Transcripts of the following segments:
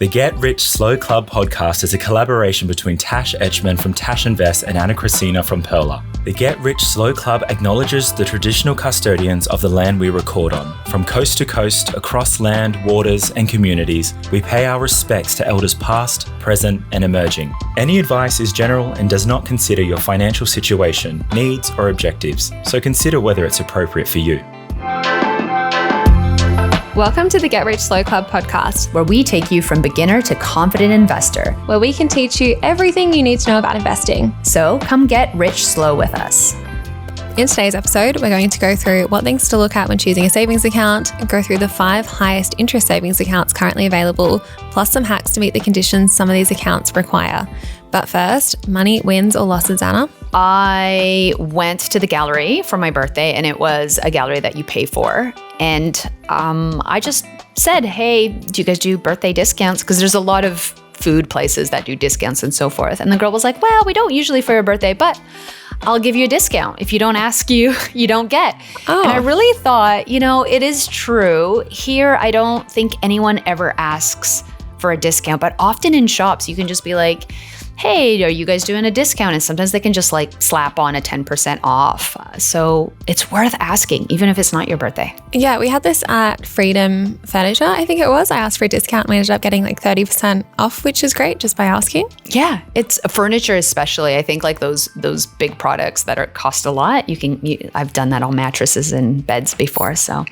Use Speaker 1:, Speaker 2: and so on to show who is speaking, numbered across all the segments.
Speaker 1: The Get Rich Slow Club podcast is a collaboration between Tash Etschmann from Tash Invests and Ana Kresina from Perla. The Get Rich Slow Club acknowledges the traditional custodians of the land we record on. From coast to coast, across land, waters, and communities, we pay our respects to elders past, present, and emerging. Any advice is general and does not consider your financial situation, needs, or objectives, so consider whether it's appropriate for you.
Speaker 2: Welcome to the Get Rich Slow Club podcast, where we take you from beginner to confident investor,
Speaker 3: where we can teach you everything you need to know about investing.
Speaker 2: So come get rich slow with us.
Speaker 3: In today's episode, we're going to go through what things to look at when choosing a savings account, and go through the 5 highest interest savings accounts currently available, plus some hacks to meet the conditions some of these accounts require. But first, money wins or losses, Anna?
Speaker 2: I went to the gallery for my birthday, and it was a gallery that you pay for. And I just said, hey, do you guys do birthday discounts? Because there's a lot of food places that do discounts and so forth. And the girl was like, well, we don't usually for your birthday, but I'll give you a discount. If you don't ask, you don't get.
Speaker 3: Oh.
Speaker 2: And I really thought, it is true. Here, I don't think anyone ever asks for a discount, but often in shops, you can just be like, hey, are you guys doing a discount? And sometimes they can just slap on a 10% off. So it's worth asking, even if it's not your birthday.
Speaker 3: Yeah, we had this at Freedom Furniture, I think it was. I asked for a discount and we ended up getting 30% off, which is great just by asking.
Speaker 2: Yeah, it's furniture especially. I think those big products that cost a lot, I've done that on mattresses and beds before. So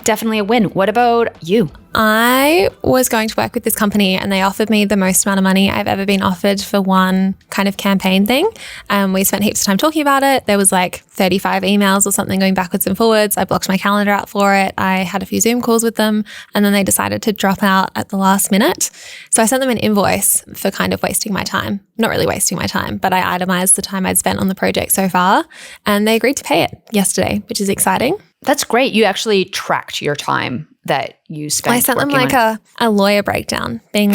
Speaker 2: definitely a win. What about you?
Speaker 3: I was going to work with this company and they offered me the most amount of money I've ever been offered for one kind of campaign thing. We spent heaps of time talking about it. There was 35 emails or something going backwards and forwards. I blocked my calendar out for it. I had a few Zoom calls with them and then they decided to drop out at the last minute. So I sent them an invoice for kind of wasting my time. Not really wasting my time, but I itemized the time I'd spent on the project so far and they agreed to pay it yesterday, which is exciting.
Speaker 2: That's great. You actually tracked your time that you spent.
Speaker 3: I sent them a lawyer breakdown, being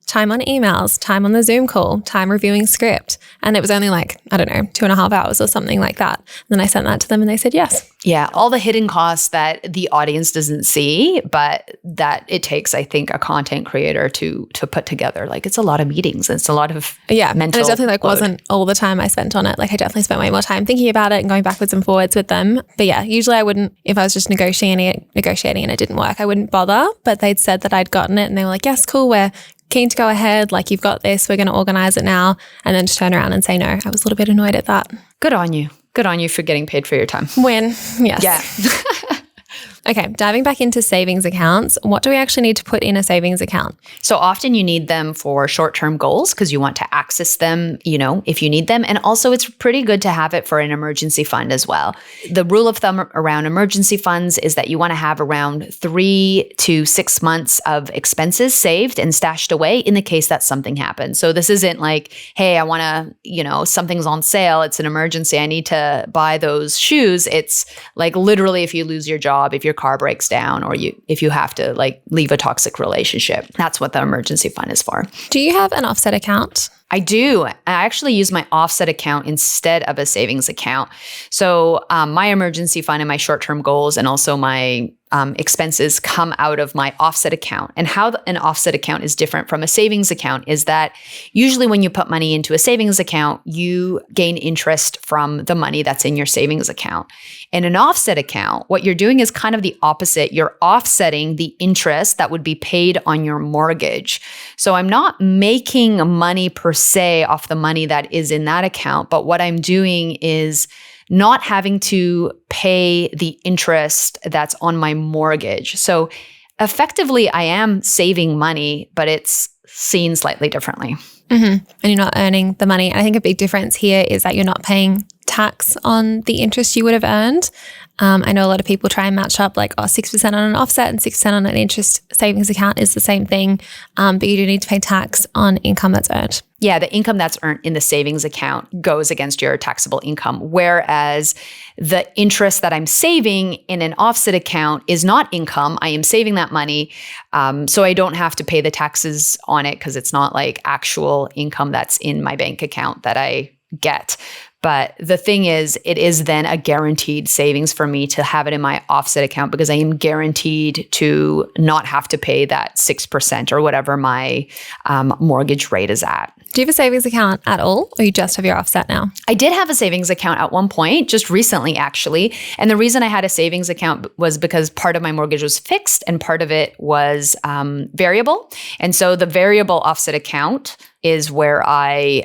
Speaker 3: time on emails, time on the Zoom call, time reviewing script. And it was only 2.5 hours or something like that. And then I sent that to them and they said yes.
Speaker 2: Yeah, all the hidden costs that the audience doesn't see, but that it takes, I think, a content creator to put together. it's a lot of meetings. It's a lot of mental
Speaker 3: and it definitely
Speaker 2: load.
Speaker 3: Wasn't all the time I spent on it. I definitely spent way more time thinking about it and going backwards and forwards with them. But yeah, usually I wouldn't, if I was just negotiating and it didn't work, I wouldn't bother. But they'd said that I'd gotten it and they were like, yes, cool, we're keen to go ahead. You've got this, we're going to organize it now. And then just turn around and say no. I was a little bit annoyed at that.
Speaker 2: Good on you. Good on you for getting paid for your time.
Speaker 3: Win. Yes.
Speaker 2: Yeah.
Speaker 3: Okay, diving back into savings accounts, what do we actually need to put in a savings account?
Speaker 2: So often you need them for short-term goals because you want to access them, if you need them. And also it's pretty good to have it for an emergency fund as well. The rule of thumb around emergency funds is that you want to have around 3 to 6 months of expenses saved and stashed away in the case that something happens. So this isn't hey, I want to, something's on sale. It's an emergency. I need to buy those shoes. It's literally if you lose your job, if your car breaks down, or if you have to leave a toxic relationship. That's what the emergency fund is for.
Speaker 3: Do you have an offset account?
Speaker 2: I do. I actually use my offset account instead of a savings account. So my emergency fund and my short-term goals and also my expenses come out of my offset account. And how an offset account is different from a savings account is that usually when you put money into a savings account, you gain interest from the money that's in your savings account. In an offset account, what you're doing is kind of the opposite. You're offsetting the interest that would be paid on your mortgage. So I'm not making money per se off the money that is in that account, but what I'm doing is not having to pay the interest that's on my mortgage. So effectively, I am saving money, but it's seen slightly differently.
Speaker 3: Mm-hmm. And you're not earning the money. And I think a big difference here is that you're not paying tax on the interest you would have earned. I know a lot of people try and match up 6% on an offset and 6% on an interest savings account is the same thing, but you do need to pay tax on income that's earned.
Speaker 2: Yeah, the income that's earned in the savings account goes against your taxable income, whereas the interest that I'm saving in an offset account is not income. I am saving that money, so I don't have to pay the taxes on it because it's not actual income that's in my bank account that I get. But the thing is, it is then a guaranteed savings for me to have it in my offset account because I am guaranteed to not have to pay that 6% or whatever my mortgage rate is at.
Speaker 3: Do you have a savings account at all, or you just have your offset now?
Speaker 2: I did have a savings account at one point, just recently actually. And the reason I had a savings account was because part of my mortgage was fixed and part of it was variable. And so the variable offset account is where I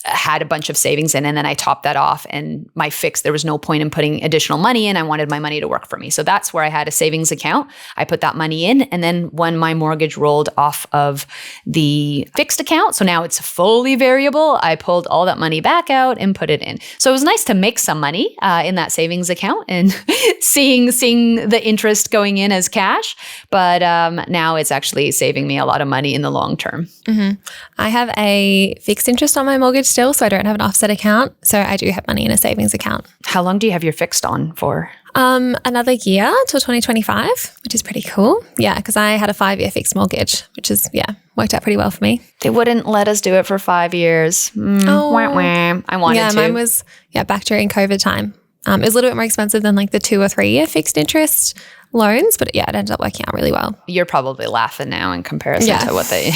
Speaker 2: had a bunch of savings in, and then I topped that off, and my fixed, there was no point in putting additional money in. I wanted my money to work for me. So that's where I had a savings account. I put that money in, and then when my mortgage rolled off of the fixed account, so now it's fully variable, I pulled all that money back out and put it in. So it was nice to make some money in that savings account and seeing the interest going in as cash. But now it's actually saving me a lot of money in the long term.
Speaker 3: Mm-hmm. I have a fixed interest on my mortgage still, so I don't have an offset account. So I do have money in a savings account.
Speaker 2: How long do you have your fixed on for?
Speaker 3: Another year till 2025, which is pretty cool. Yeah, because I had a 5-year fixed mortgage, which is, worked out pretty well for me.
Speaker 2: They wouldn't let us do it for 5 years. Wah, wah. I wanted to.
Speaker 3: Yeah, mine was back during COVID time. It was a little bit more expensive than like the 2 or 3 year fixed interest loans, but it ended up working out really well.
Speaker 2: You're probably laughing now in comparison to what the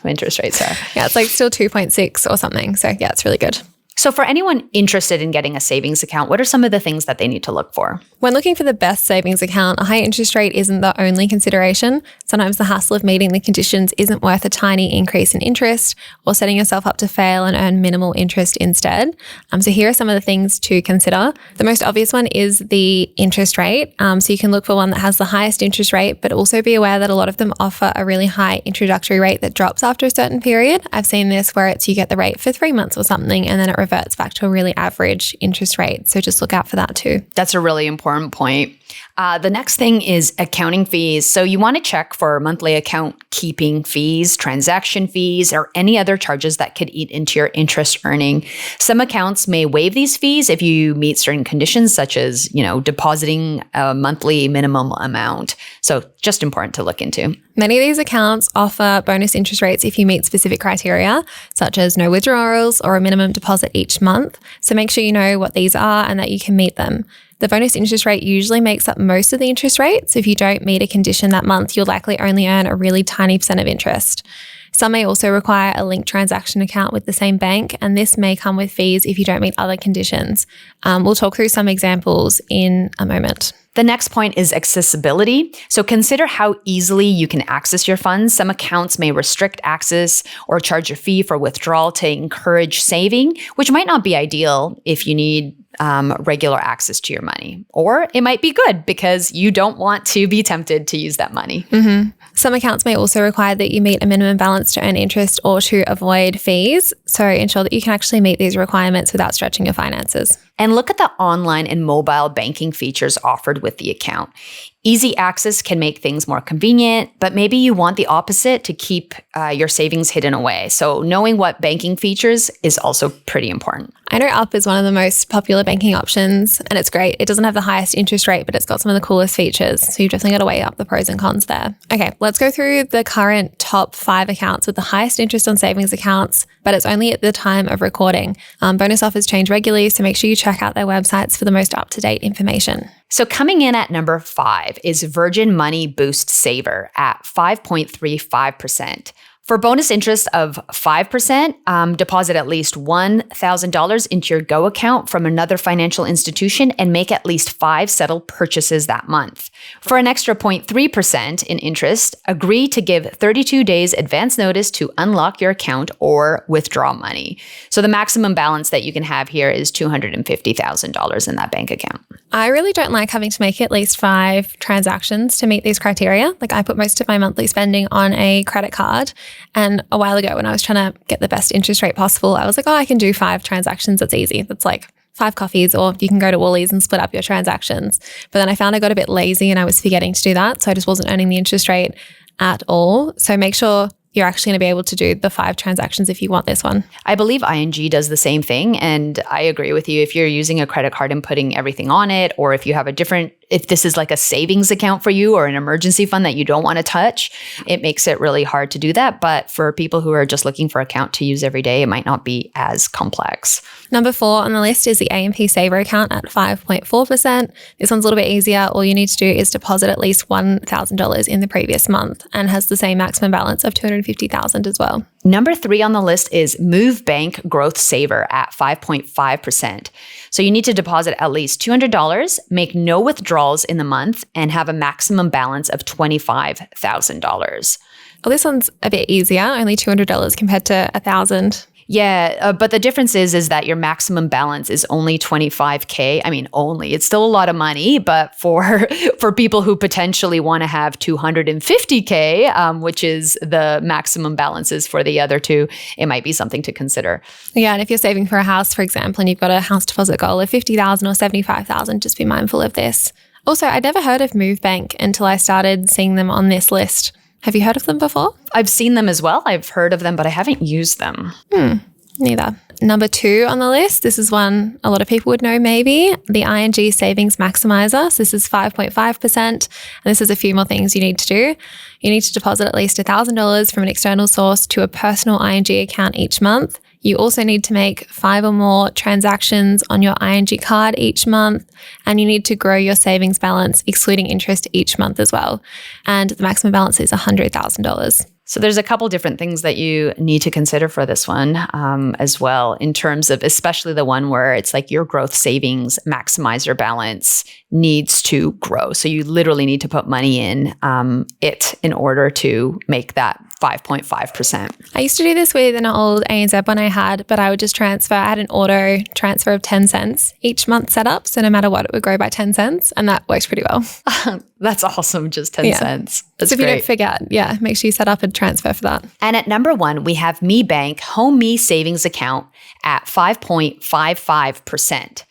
Speaker 2: interest rates are.
Speaker 3: Yeah, it's like still 2.6 or something. So yeah, it's really good.
Speaker 2: So for anyone interested in getting a savings account, what are some of the things that they need to look for?
Speaker 3: When looking for the best savings account, a high interest rate isn't the only consideration. Sometimes the hassle of meeting the conditions isn't worth a tiny increase in interest or setting yourself up to fail and earn minimal interest instead. So here are some of the things to consider. The most obvious one is the interest rate. So you can look for one that has the highest interest rate, but also be aware that a lot of them offer a really high introductory rate that drops after a certain period. I've seen this where you get the rate for 3 months or something, and then it reverts back to a really average interest rate. So just look out for that too.
Speaker 2: That's a really important point. The next thing is accounting fees. So you want to check for monthly account keeping fees, transaction fees, or any other charges that could eat into your interest earning. Some accounts may waive these fees if you meet certain conditions, such as, depositing a monthly minimum amount. So just important to look into.
Speaker 3: Many of these accounts offer bonus interest rates if you meet specific criteria, such as no withdrawals or a minimum deposit each month. So make sure you know what these are and that you can meet them. The bonus interest rate usually makes up most of the interest rate. So if you don't meet a condition that month, you'll likely only earn a really tiny % of interest. Some may also require a linked transaction account with the same bank, and this may come with fees if you don't meet other conditions. We'll talk through some examples in a moment.
Speaker 2: The next point is accessibility. So consider how easily you can access your funds. Some accounts may restrict access or charge a fee for withdrawal to encourage saving, which might not be ideal if you need regular access to your money. Or it might be good because you don't want to be tempted to use that money.
Speaker 3: Mm-hmm. Some accounts may also require that you meet a minimum balance to earn interest or to avoid fees. So ensure that you can actually meet these requirements without stretching your finances.
Speaker 2: And look at the online and mobile banking features offered with the account. Easy access can make things more convenient, but maybe you want the opposite to keep your savings hidden away. So knowing what banking features is also pretty important.
Speaker 3: I know Up is one of the most popular banking options, and it's great. It doesn't have the highest interest rate, but it's got some of the coolest features. So you've definitely got to weigh up the pros and cons there. Okay, let's go through the current top 5 accounts with the highest interest on savings accounts, but it's only at the time of recording. Bonus offers change regularly, so make sure you check out their websites for the most up-to-date information.
Speaker 2: So coming in at number 5 is Virgin Money Boost Saver at 5.35%. For bonus interest of 5%, deposit at least $1,000 into your Go account from another financial institution and make at least 5 settled purchases that month. For an extra 0.3% in interest, agree to give 32 days advance notice to unlock your account or withdraw money. So the maximum balance that you can have here is $250,000 in that bank account.
Speaker 3: I really don't like having to make at least 5 transactions to meet these criteria. Like I put most of my monthly spending on a credit card. And a while ago when I was trying to get the best interest rate possible, I was like, I can do 5 transactions. That's easy. That's like 5 coffees, or you can go to Woolies and split up your transactions. But then I found I got a bit lazy and I was forgetting to do that. So I just wasn't earning the interest rate at all. So make sure you're actually going to be able to do the 5 transactions if you want this one.
Speaker 2: I believe ING does the same thing. And I agree with you. If you're using a credit card and putting everything on it, or if you have a different if this is like a savings account for you or an emergency fund that you don't want to touch, it makes it really hard to do that. But for people who are just looking for an account to use every day, it might not be as complex.
Speaker 3: Number 4 on the list is the A&P Saver account at 5.4%. This one's a little bit easier. All you need to do is deposit at least $1,000 in the previous month and has the same maximum balance of $250,000 as well.
Speaker 2: Number 3 on the list is Move Bank Growth Saver at 5.5%. So you need to deposit at least $200, make no withdrawals in the month, and have a maximum balance of $25,000.
Speaker 3: Well, this one's a bit easier, only $200 compared to $1,000.
Speaker 2: Yeah, but the difference is that your maximum balance is only $25K. I mean, only. It's still a lot of money, but for people who potentially want to have $250K, which is the maximum balances for the other two, it might be something to consider.
Speaker 3: Yeah, and if you're saving for a house, for example, and you've got a house deposit goal of $50,000 or $75,000, just be mindful of this. Also, I'd never heard of Move Bank until I started seeing them on this list. Have you heard of them before?
Speaker 2: I've seen them as well. I've heard of them, but I haven't used them.
Speaker 3: Neither. Number 2 on the list, this is one a lot of people would know maybe, the ING Savings Maximizer. So this is 5.5%. And this is a few more things you need to do. You need to deposit at least $1,000 from an external source to a personal ING account each month. You also need to make 5 or more transactions on your ING card each month, and you need to grow your savings balance, excluding interest, each month as well. And the maximum balance is $100,000.
Speaker 2: So there's a couple different things that you need to consider for this one as well, in terms of especially the one where it's like your growth savings maximizer balance needs to grow. So you literally need to put money in it in order to make that 5.5%.
Speaker 3: I used to do this with an old ANZ one I had, but I would just transfer. I had an auto transfer of 10 cents each month set up. So no matter what, it would grow by 10 cents. And that works pretty well.
Speaker 2: That's awesome. Just 10 cents. That's
Speaker 3: so if
Speaker 2: great.
Speaker 3: You don't forget, make sure you set up a transfer for that.
Speaker 2: And at number 1, we have Me Bank Home Me Savings Account at 5.55%.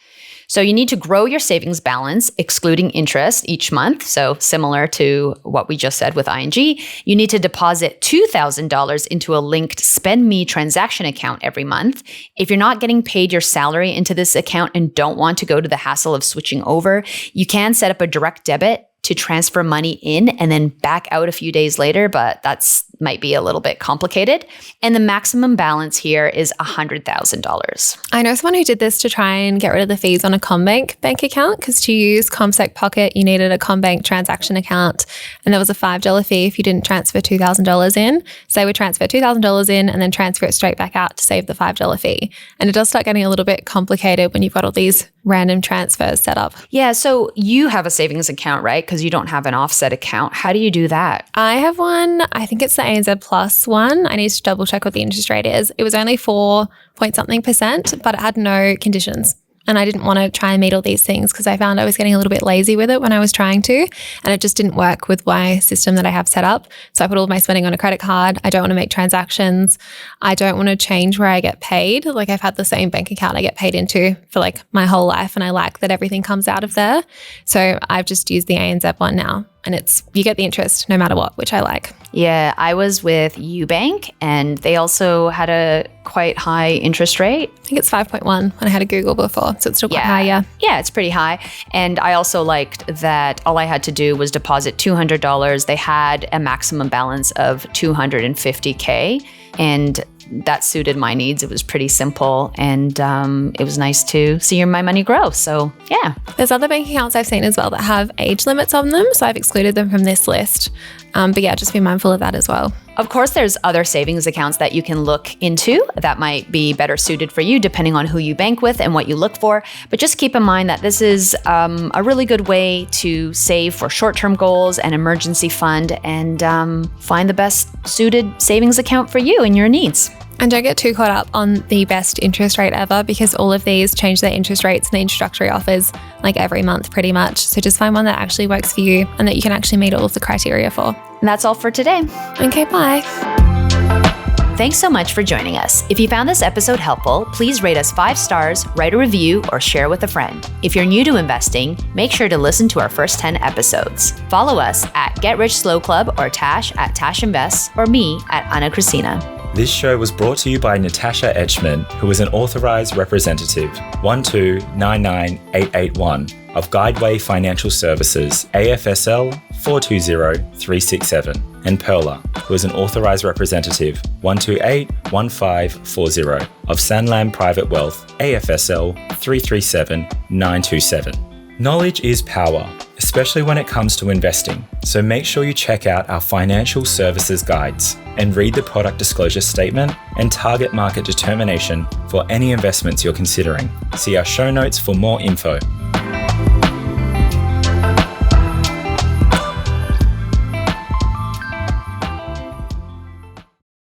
Speaker 2: So you need to grow your savings balance, excluding interest, each month. So similar to what we just said with ING, you need to deposit $2,000 into a linked Spend Me transaction account every month. If you're not getting paid your salary into this account and don't want to go to the hassle of switching over, you can set up a direct debit to transfer money in and then back out a few days later, but that's might be a little bit complicated. And the maximum balance here is $100,000.
Speaker 3: I know someone who did this to try and get rid of the fees on a CommBank bank account, because to use CommSec Pocket, you needed a CommBank transaction account, and there was a $5 fee if you didn't transfer $2,000 in. So they would transfer $2,000 in and then transfer it straight back out to save the $5 fee. And it does start getting a little bit complicated when you've got all these random transfers set up.
Speaker 2: Yeah, so you have a savings account, right? Because you don't have an offset account. How do you do that?
Speaker 3: I have one. I think it's the ANZ Plus one. I need to double check what the interest rate is. It was only 4.something%, but it had no conditions. And I didn't want to try and meet all these things because I found I was getting a little bit lazy with it when I was trying to, and it just didn't work with my system that I have set up. So I put all my spending on a credit card. I don't want to make transactions. I don't want to change where I get paid. Like, I've had the same bank account I get paid into for like my whole life, and I like that everything comes out of there. So I've just used the ANZ one now, and you get the interest no matter what, which I like.
Speaker 2: Yeah, I was with UBank, and they also had a quite high interest rate.
Speaker 3: I think it's 5.1 when I had a Google before, so it's still quite high, yeah.
Speaker 2: Yeah, it's pretty high. And I also liked that all I had to do was deposit $200. They had a maximum balance of $250K, and that suited my needs. It was pretty simple, and it was nice to see my money grow. So yeah.
Speaker 3: There's other bank accounts I've seen as well that have age limits on them, so I've excluded them from this list. But yeah, just be mindful of that as well.
Speaker 2: Of course, there's other savings accounts that you can look into that might be better suited for you depending on who you bank with and what you look for. But just keep in mind that this is a really good way to save for short-term goals and emergency fund, and find the best suited savings account for you and your needs.
Speaker 3: And don't get too caught up on the best interest rate ever, because all of these change their interest rates and the introductory offers like every month pretty much. So just find one that actually works for you and that you can actually meet all of the criteria for.
Speaker 2: And that's all for today.
Speaker 3: Okay, bye.
Speaker 2: Thanks so much for joining us. If you found this episode helpful, please rate us 5 stars, write a review, or share with a friend. If you're new to investing, make sure to listen to our first 10 episodes. Follow us at Get Rich Slow Club or Tash at Tash Invests, or me at Ana Kresina.
Speaker 1: This show was brought to you by Natasha Etschmann, who is an authorised representative 1299881 of Guideway Financial Services, AFSL 420367, and Perla, who is an authorised representative 1281540 of Sanlam Private Wealth, AFSL 337927. Knowledge is power, especially when it comes to investing, so make sure you check out our financial services guides and read the product disclosure statement and target market determination for any investments you're considering. See our show notes for more info.